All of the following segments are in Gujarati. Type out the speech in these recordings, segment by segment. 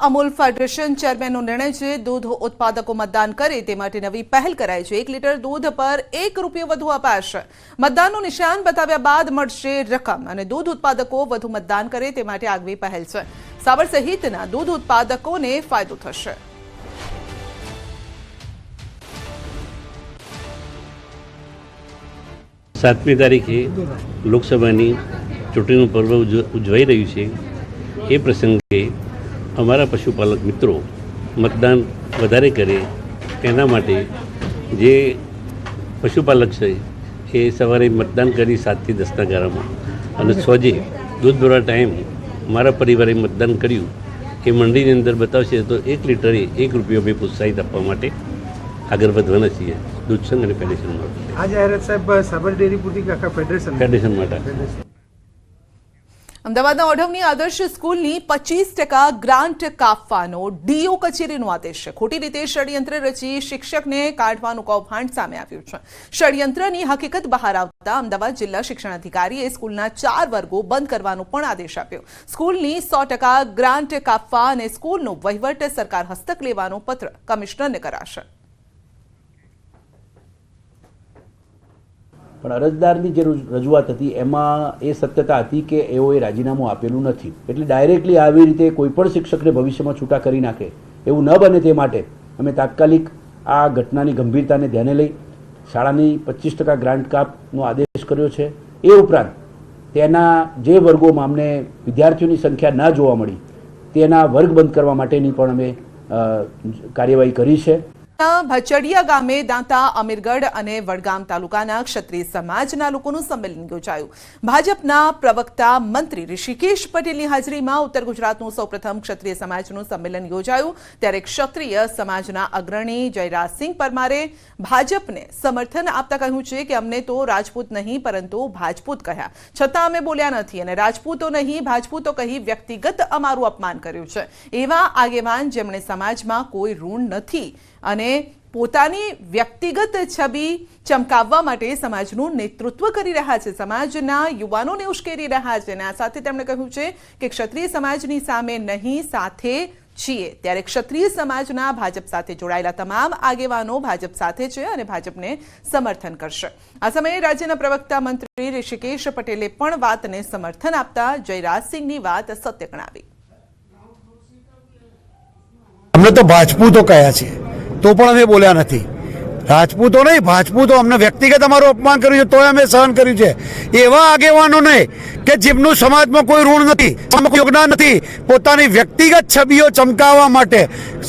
અમૂલ ફેડરેશન ચેરમેનનો નિર્ણય છે દૂધ ઉત્પાદકો મતદાન કરે તે માટે નવી પહેલ કરાઈ છે। 1 લીટર દૂધ પર ₹1 વધુ અપાશે। મતદાનનું નિશાન બતાવ્યા બાદ મળશે રકમ અને દૂધ ઉત્પાદકો વધુ મતદાન કરે તે માટે આગવી પહેલ છે। સાબર સહિતના દૂધ ઉત્પાદકોને ફાયદો થશે। सातमी तारीखे લોકસભાની ચૂંટણીનું પર્વ ઉજવાઈ રહ્યું છે। એ પ્રસંગે અમારા પશુપાલક મિત્રો મતદાન વધારે કરે તેના માટે જે પશુપાલક છે એ સવારે મતદાન કરી 7 થી 10ના ગાળામાં અને સોજે દૂધ ભરવા ટાઈમ મારા પરિવારે મતદાન કર્યું એ મંડીની અંદર બતાવશે તો 1 લીટરે ₹1 અમે પ્રોત્સાહિત આપવા માટે આગળ વધવાના છીએ દૂધ સંઘ અને ફેડરેશન માટે। આ જાહેરાત સાહેબ સાબર ડેરી પૂરતી કે આખા ફેડરેશન માટે। અમદાવાદના ઓઢવની આદર્શ સ્કૂલની 25% ગ્રાન્ટ કાપવાનો ડીઓ કચેરીનો આદેશ છે। ખોટી રીતે ષડયંત્ર રચી શિક્ષકને કાઢવાનું કૌભાંડ સામે આવ્યું છે। ષડયંત્રની હકીકત બહાર આવતા અમદાવાદ જિલ્લા શિક્ષણાધિકારીએ સ્કૂલના 4 વર્ગો બંધ કરવાનો પણ આદેશ આપ્યો। સ્કૂલની 100% ગ્રાન્ટ કાપવા અને સ્કૂલનો વહીવટ સરકાર હસ્તક લેવાનો પત્ર કમિશનરને કરાશે। પણ અરજદારની જે રજૂઆત હતી એમાં એ સત્યતા હતી કે એઓએ રાજીનામું આપેલું નથી, એટલે ડાયરેક્ટલી આવી રીતે કોઈપણ શિક્ષકને ભવિષ્યમાં છૂટા કરી નાખે એવું ન બને તે માટે અમે તાત્કાલિક આ ઘટનાની ગંભીરતાને ધ્યાને લઈ શાળાની 25% ગ્રાન્ટ કાપનો આદેશ કર્યો છે। એ ઉપરાંત તેના જે વર્ગોમાં અમને વિદ્યાર્થીઓની સંખ્યા ન જોવા મળી તેના વર્ગ બંધ કરવા માટેની પણ અમે કાર્યવાહી કરી છે। ભચડિયા ગામે દાંતા અમીરગઢ અને વડગામ તાલુકાના ક્ષત્રિય સમાજના લોકોનું સંમેલન યોજાયું। ભાજપના પ્રવક્તા મંત્રી ઋષિકેશ પટેલની હાજરીમાં ઉત્તર ગુજરાતનું સૌપ્રથમ ક્ષત્રિય સમાજનું સંમેલન યોજાયું। ત્યારે ક્ષત્રિય સમાજના અગ્રણી જયરાજસિંહ પરમારે ભાજપને સમર્થન આપતા કહ્યું છે કે અમને તો રાજપૂત નહીં પરંતુ ભાજપૂત કહ્યા છતાં અમે બોલ્યા નથી અને રાજપૂતો નહીં ભાજપૂતો કહી વ્યક્તિગત અમારું અપમાન કર્યું છે। એવા આગેવાન જેમણે સમાજમાં કોઈ ઋણ નથી અને પોતાની વ્યક્તિગત છબી ચમકાવવા માટે સમાજનું નેતૃત્વ કરી રહ્યા છે, સમાજના યુવાનોને ઉશ્કેરી રહ્યા છે અને આ સાથે તેમણે કહ્યું છે કે ક્ષત્રિય સમાજની સામે નહીં સાથે છીએ। ત્યારે ક્ષત્રિય સમાજના ભાજપ સાથે જોડાયેલા તમામ આગેવાનો ભાજપ સાથે છે અને ભાજપને સમર્થન કરશે। આ સમયે રાજ્યના પ્રવક્તા મંત્રી ઋષિકેશ પટેલે પણ વાતને સમર્થન આપતા જયરાજસિંહની વાત સત્ય ગણાવી। અમને તો ભાજપૂતો કહ્યા છે તો પણ અમે બોલ્યા નથી। રાજપૂતો નહીં ભાજપૂતો અમને વ્યક્તિગત અમારું અપમાન કર્યું છે તોય અમે સહન કર્યું છે। એવા આગેવાનોને કે જેમનું સમાજમાં કોઈ ઋણ નથી, યોગદાન નથી, પોતાની વ્યક્તિગત છબીઓ ચમકાવવા માટે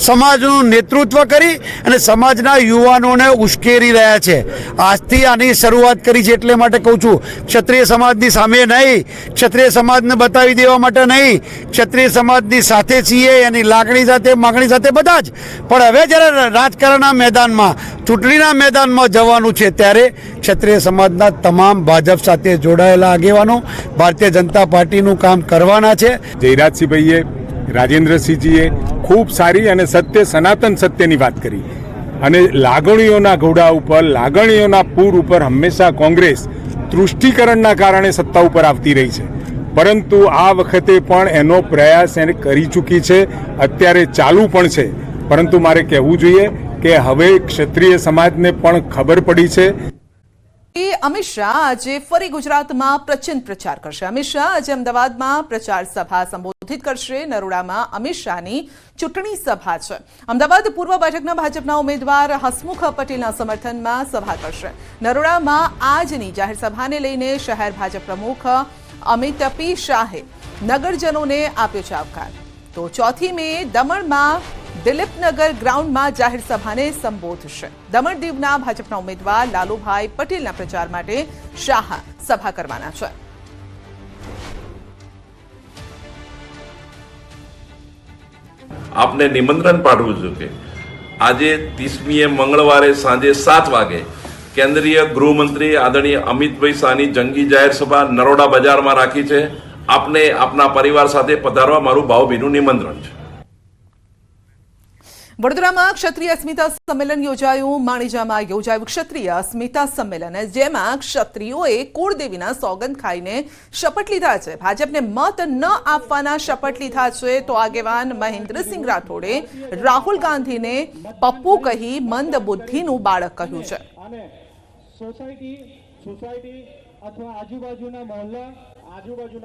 સમાજનું નેતૃત્વ કરી અને સમાજના યુવાનોને ઉશ્કેરી રહ્યા છે। આજથી આની શરૂઆત કરી છે એટલે માટે કહું છું ક્ષત્રિય સમાજની સામે નહીં, ક્ષત્રિય સમાજને બતાવી દેવા માટે નહીં, ક્ષત્રિય સમાજની સાથે છીએ એની લાગણી સાથે માગણી સાથે બધા જ। પણ હવે જ્યારે રાજકારણના મેદાનમાં ચૂંટણીના મેદાનમાં જવાનું છે ત્યારે ક્ષત્રિય સમાજના તમામ ભાજપ સાથે જોડાયેલા આગેવાનો ભારતીય જનતા પાર્ટીનું કામ કરવાના છે। જયરાજસિંહભાઈએ રાજેન્દ્રસિંહજીએ ખૂબ સારી અને સત્ય સનાતન સત્યની વાત કરી અને લાગણીઓના ઘોડા ઉપર લાગણીઓના પૂર ઉપર હંમેશા કોંગ્રેસ તૃષ્ટિકરણના કારણે સત્તા ઉપર આવતી રહી છે, પરંતુ આ વખતે પણ એનો પ્રયાસ એને કરી ચૂકી છે, અત્યારે ચાલુ પણ છે। પરંતુ મારે કહેવું જોઈએ કે હવે ક્ષત્રિય સમાજને પણ ખબર પડી છે। અમિત શાહ આજે ફરી ગુજરાતમાં પ્રચંડ પ્રચાર કરશે। અમિત શાહ આજે અમદાવાદમાં પ્રચાર સભા સંબોધિત કરશે। નરોડામાં અમિત શાહની ચૂંટણી સભા છે। અમદાવાદ પૂર્વ બેઠકના ભાજપના ઉમેદવાર હસમુખ પટેલના સમર્થનમાં સભા કરશે। નરોડામાં આજની જાહેર સભાને લઈને શહેર ભાજપ પ્રમુખ અમિત પી શાહે નગરજનોને આપ્યો છે આવકાર। તો 4 મે દમણમાં દિલીપનગર ગ્રાઉન્ડમાં જાહેર સભાને સંબોધશે। દમણ દીવના ભાજપના ઉમેદવાર લાલુભાઈ પટેલના પ્રચાર માટે શાહ સભા કરવાના છે। આપને નિમંત્રણ પાઠવું છું કે આજે 30મીએ મંગળવારે સાંજે 7 વાગે કેન્દ્રીય ગૃહમંત્રી આદરણીય અમિતભાઈ શાહની જંગી જાહેર સભા નરોડા બજારમાં રાખી છે। આપને આપના પરિવાર સાથે પધારવા મારું ભાવભીનું નિમંત્રણ છે। વડોદરામાં ક્ષત્રિય અસ્મિતા સંમેલન યોજાયું. માણીજામાં યોજાયું ક્ષત્રિય અસ્મિતા સંમેલન, જેમાં ક્ષત્રિયોએ કુળદેવીના સોગંદ ખાઈને શપથ લીધા છે. ભાજપને મત ન આપવાના શપથ લીધા છે. તો આગેવાન મહેન્દ્રસિંહ રાઠોડે રાહુલ ગાંધીને પપ્પુ કહી મંદ બુદ્ધિનું બાળક કહ્યું છે.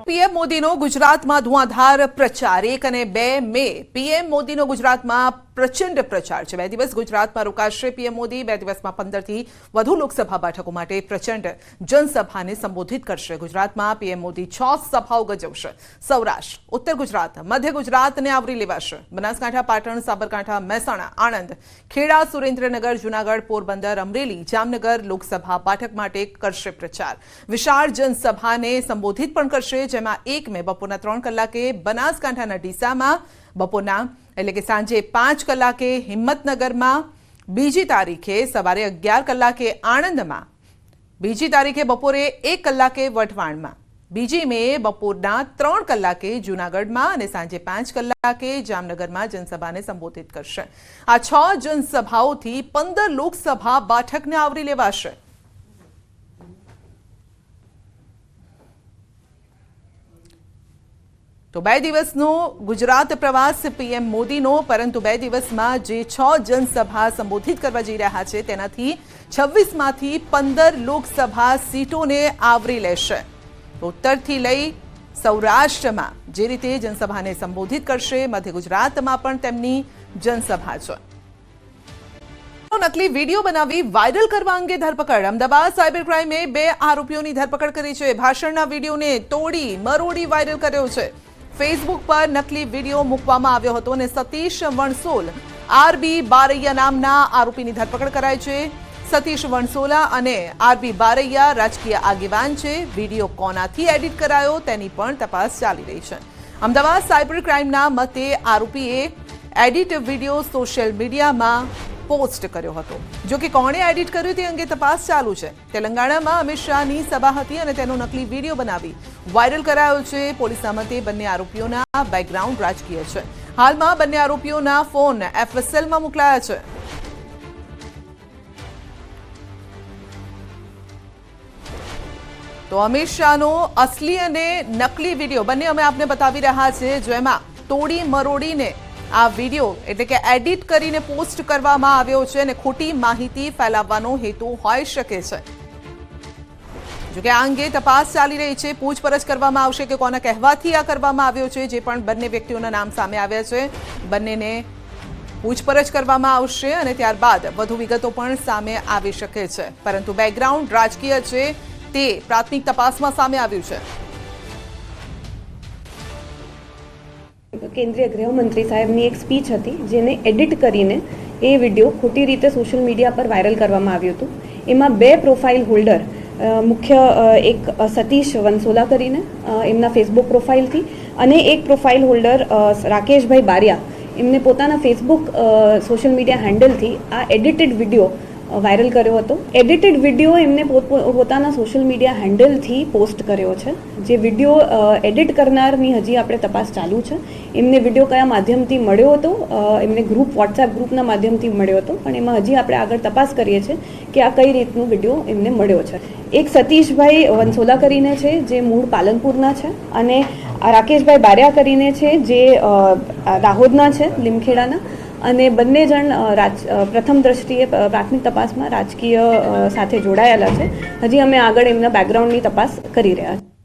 પીએમ મોદીનો ગુજરાતમાં ધુઆંધાર પ્રચાર. 1 અને 2 મે પીએમ મોદીનો ગુજરાતમાં પ્રચંડ પ્રચાર છે. 2 દિવસ ગુજરાતમાં રોકાશે પીએમ મોદી. 2 દિવસમાં 15 થી વધુ લોકસભા બેઠકો માટે પ્રચંડ જનસભાને સંબોધિત કરશે. ગુજરાતમાં પીએમ મોદી 6 સભાઓ ગજવશે. સૌરાષ્ટ્ર, ઉત્તર ગુજરાત, મધ્ય ગુજરાતને આવરી લેવાશે. બનાસકાંઠા, પાટણ, સાબરકાંઠા, મહેસાણા, આણંદ, ખેડા, સુરેન્દ્રનગર, જૂનાગઢ, પોરબંદર, અમરેલી, જામનગર લોકસભા બેઠક માટે કરશે પ્રચાર. વિશાળ જનસભાને સંબોધિત પણ કરશે, જેમાં 1 મે બપોરના 3 કલાકે બનાસકાંઠાના ડીસામાં, બપોરના એટલે કે સાંજે 5 કલાકે હિંમતનગરમાં, બીજી તારીખે સવારે 11 કલાકે આણંદમાં, બીજી તારીખે બપોરે 1 કલાકે વઢવાણમાં, બીજી મે બપોરના 3 કલાકે જૂનાગઢમાં અને સાંજે 5 કલાકે જામનગરમાં જનસભાને સંબોધિત કરશે. આ 6 જનસભાઓથી 15 લોકસભા બેઠકને આવરી લેવાશે. તો 2 દિવસનો ગુજરાત પ્રવાસ પીએમ મોદીનો, પરંતુ 2 દિવસમાં જે 6 જનસભા સંબોધિત કરવા જઈ રહ્યા છે તેનાથી 26માંથી 15 લોકસભા સીટોને આવરી લેશે. ઉત્તરથી લઈ સૌરાષ્ટ્રમાં જે રીતે જનસભાને સંબોધિત કરશે, મધ્ય ગુજરાતમાં પણ તેમની જનસભા છે. નકલી વિડીયો બનાવી વાયરલ કરવા અંગે ધરપકડ. અમદાવાદ સાયબર ક્રાઇમે 2 આરોપીઓની ધરપકડ કરી છે. ભાષણના વિડીયોને તોડી મરોડી વાયરલ કર્યો છે. ફેસબુક પર નકલી વિડીયો મૂકવામાં આવ્યો હતો અને સતીશ વણસોલ, આરબી બારૈયા નામના આરોપીની ધરપકડ કરાઈ છે. સતીશ વણસોલા અને આરબી બારૈયા રાજકીય આગેવાન છે. વિડીયો કોનાથી એડિટ કરાયો તેની પણ તપાસ ચાલી રહી છે. અમદાવાદ સાયબર ક્રાઇમના મતે આરોપીએ એડિટ વિડીયો સોશિયલ મીડિયામાં પોસ્ટ કર્યો હતો. જો કે કોણે એડિટ કર્યું તે અંગે તપાસ ચાલુ છે. તેલંગાણામાં અમિત શાહની સભા હતી અને તેનો નકલી વિડીયો બનાવી વાયરલ કરાયો છે. પોલીસના મતે બંને આરોપીઓના બેકગ્રાઉન્ડ રાજકીય છે. હાલમાં બંને આરોપીઓના ફોન એફએસએલમાં મોકલાયા છે. તો અમિત શાહનો અસલી અને નકલી વિડીયો બંને અમે આપને બતાવી રહ્યા છે, જેમાં તોડી મરોડીને આ વિડીયો એટલે કે એડિટ કરીને પોસ્ટ કરવામાં આવ્યો છે અને ખોટી માહિતી ફેલાવવાનો હેતુ હોઈ શકે છે. જોકે આ અંગે તપાસ ચાલી રહી છે. પૂછપરછ કરવામાં આવશે કે કોના કહેવાથી આ કરવામાં આવ્યો છે. જે પણ બંને વ્યક્તિઓના નામ સામે આવ્યા છે, બંનેને પૂછપરછ કરવામાં આવશે અને ત્યારબાદ વધુ વિગતો પણ સામે આવી શકે છે. પરંતુ બેકગ્રાઉન્ડ રાજકીય છે તે પ્રાથમિક તપાસમાં સામે આવ્યું છે. કેન્દ્રીય ગૃહમંત્રી સાહેબની એક સ્પીચ હતી, જેને એડિટ કરીને એ વિડીયો ખોટી રીતે સોશિયલ મીડિયા પર વાયરલ કરવામાં આવ્યું હતું. એમાં 2 પ્રોફાઇલ હોલ્ડર, મુખ્ય એક સતીશ વનસોલા કરીને એમના ફેસબુક પ્રોફાઇલથી અને એક પ્રોફાઇલ હોલ્ડર રાકેશભાઈ બારિયા, એમને પોતાના ફેસબુક સોશિયલ મીડિયા હેન્ડલથી આ એડિટેડ વિડીયો વાયરલ કર્યો હતો. એડિટેડ વિડીયો એમને પોતાના સોશિયલ મીડિયા હેન્ડલથી પોસ્ટ કર્યો છે. જે વિડીયો એડિટ કરનારની હજી આપણે તપાસ ચાલુ છે. એમને વિડીયો કયા માધ્યમથી મળ્યો હતો, એમને વોટ્સએપ ગ્રુપના માધ્યમથી મળ્યો હતો, પણ એમાં હજી આપણે આગળ તપાસ કરીએ છીએ કે આ કઈ રીતનો વિડીયો એમને મળ્યો છે. એક સતીશભાઈ વનસોલા કરીને છે, જે મૂળ પાલનપુરના છે, અને રાકેશભાઈ બારિયા કરીને છે, જે દાહોદના છે, લીમખેડાના. અને બંને જણ પ્રથમ દ્રષ્ટિએ પ્રાથમિક તપાસમાં રાજકીય સાથે જોડાયેલા છે. હજી અમે આગળ એમના બેકગ્રાઉન્ડની તપાસ કરી રહ્યા છીએ.